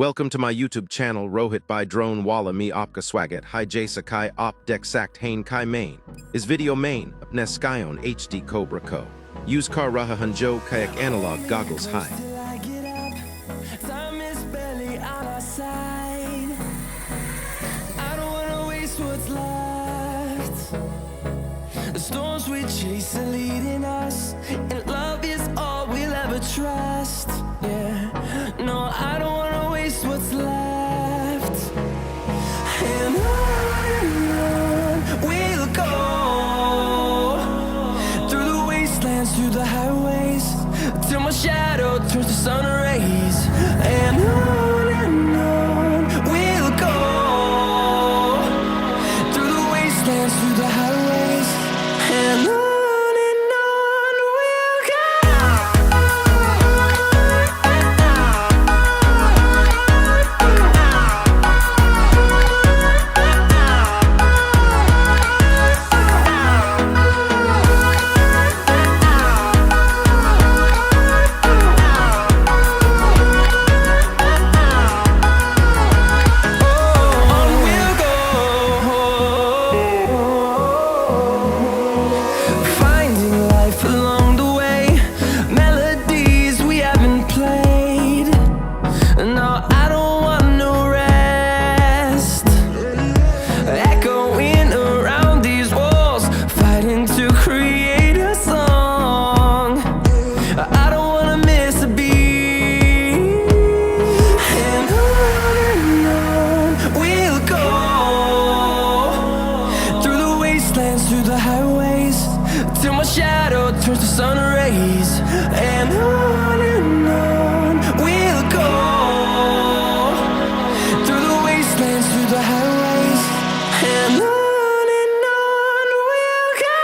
Welcome to my YouTube channel Rohit by Drone Walla me Opka Swagat Hi Jay Sakai Op Deck Sact Hain Kai Main. Is video main Apne Skyzone HD Cobra Co. Use car Raha Hanjo Kayak Analog Goggles Hi. The storms we chase are leading us, and love is all we'll ever trust. Yeah, no, I don't wanna waste what's left. And on we'll go, through the wastelands, through the highways, till my shadow turns to sun rays. And on we'll go, through the wastelands, through the highways, and on we'll go. Through the highways, till my shadow turns to sun rays. And on we'll go, through the wastelands, through the highways, and on we'll go.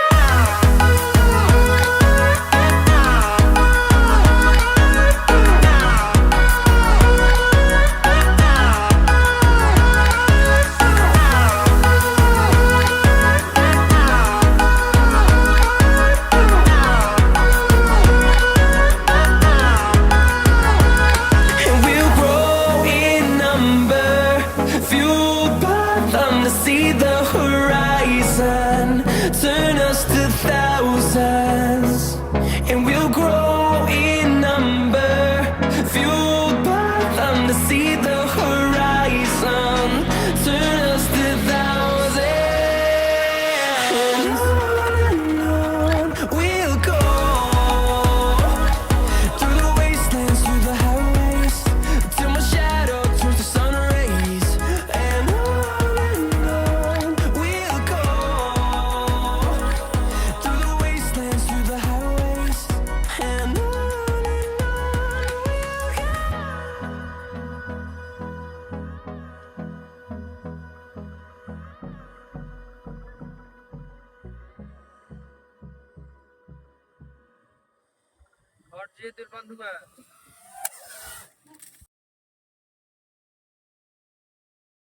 See the horizon turn us to thousands, and we'll grow in number, fueled by them to see the horizon turn us to thousands. And on we'll go, through the wastelands, through the highways, till my shadow turns to sun rays. And और जे दिल बंधु है